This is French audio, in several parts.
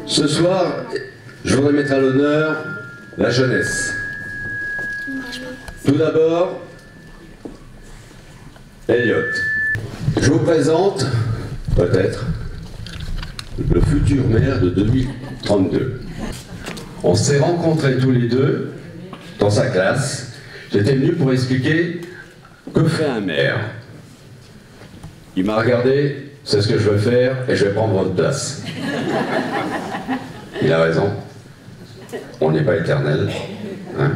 Ce soir, je voudrais mettre à l'honneur la jeunesse. Tout d'abord, Elliot. Je vous présente, peut-être, le futur maire de 2032. On s'est rencontrés tous les deux dans sa classe. J'étais venu pour expliquer que fait un maire. Il m'a regardé, c'est ce que je veux faire et je vais prendre votre place. Il a raison. On n'est pas éternel. Hein?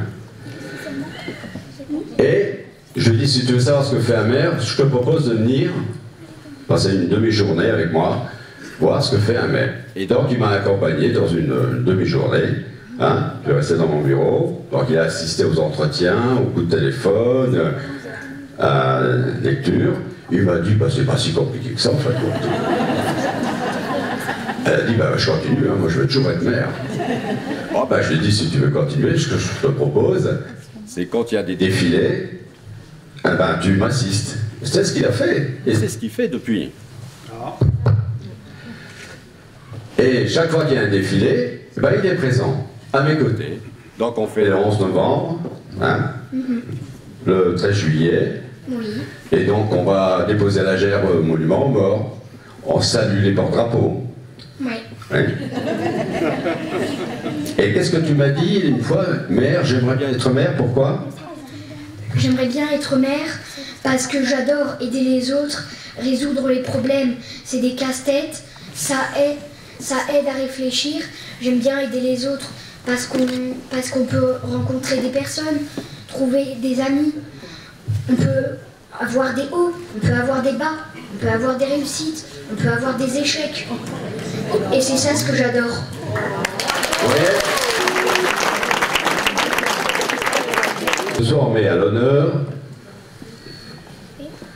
Et je lui dis, si tu veux savoir ce que fait un maire, je te propose de venir passer une demi-journée avec moi, voir ce que fait un maire. Et donc il m'a accompagné dans une demi-journée. Hein? Je restais dans mon bureau. Donc il a assisté aux entretiens, aux coups de téléphone, à la lecture. Il m'a dit, bah, c'est pas si compliqué que ça en fait. Elle a dit, bah, je continue, hein, moi je veux toujours être maire. Oh, bah, je lui ai dit, si tu veux continuer, ce que je te propose, c'est quand il y a des défilés, eh ben, tu m'assistes. C'est ce qu'il a fait, et c'est ce qu'il fait depuis. Et chaque fois qu'il y a un défilé, ben, il est présent, à mes côtés. Donc on fait le 11 novembre, hein, le 13 juillet, et donc on va déposer la gerbe au monument aux morts, on salue les porte-drapeaux. Oui. Et qu'est-ce que tu m'as dit une fois, maire, j'aimerais bien être maire, pourquoi? J'aimerais bien être maire parce que j'adore aider les autres, résoudre les problèmes, c'est des casse-têtes, ça aide à réfléchir. J'aime bien aider les autres parce qu'on peut rencontrer des personnes, trouver des amis, on peut avoir des hauts, on peut avoir des bas, on peut avoir des réussites, on peut avoir des échecs. Et c'est ça ce que j'adore. Ouais. Ce soir, on met à l'honneur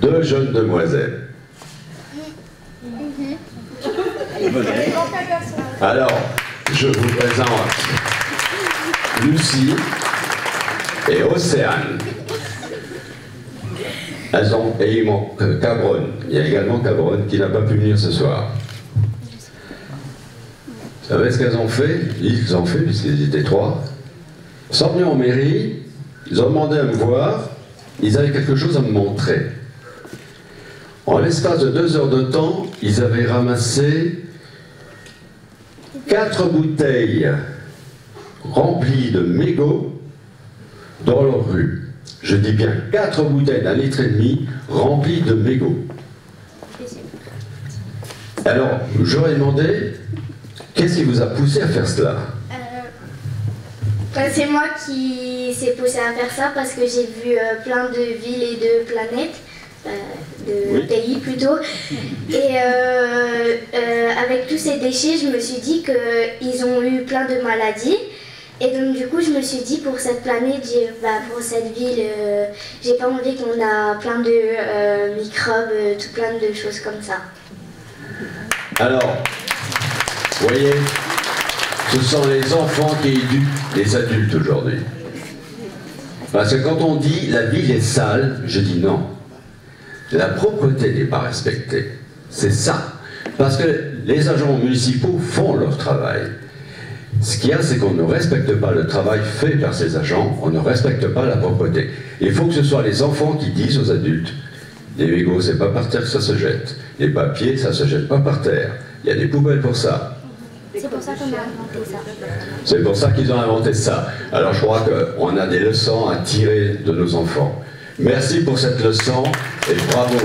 deux jeunes demoiselles. Venez. Alors, je vous présente Lucie et Océane. Elles ont, et il manque Cabronne. Il y a également Cabronne qui n'a pas pu venir ce soir. Vous savez ce qu'elles ont fait? Ils ont fait, puisqu'ils étaient trois. Ils sont venus en mairie, ils ont demandé à me voir, ils avaient quelque chose à me montrer. En l'espace de 2 heures de temps, ils avaient ramassé 4 bouteilles remplies de mégots dans leur rue. Je dis bien 4 bouteilles d'1,5 litre remplies de mégots. Alors, j'aurais demandé, qu'est-ce qui vous a poussé à faire cela? C'est moi qui s'est poussé à faire ça parce que j'ai vu plein de villes et de planètes, pays plutôt, et avec tous ces déchets, je me suis dit qu'ils ont eu plein de maladies. Et donc du coup, je me suis dit, pour cette planète, pour cette ville, j'ai pas envie qu'on a plein de microbes, tout plein de choses comme ça. Alors, vous voyez, ce sont les enfants qui éduquent les adultes aujourd'hui. Parce que quand on dit la ville est sale, je dis non. La propreté n'est pas respectée. C'est ça. Parce que les agents municipaux font leur travail. Ce qu'il y a, c'est qu'on ne respecte pas le travail fait par ces agents, on ne respecte pas la propreté. Il faut que ce soit les enfants qui disent aux adultes, les mégots, c'est pas par terre que ça se jette. Les papiers, ça se jette pas par terre. Il y a des poubelles pour ça. C'est pour ça qu'on a inventé ça. C'est pour ça qu'ils ont inventé ça. Alors je crois qu'on a des leçons à tirer de nos enfants. Merci pour cette leçon et bravo.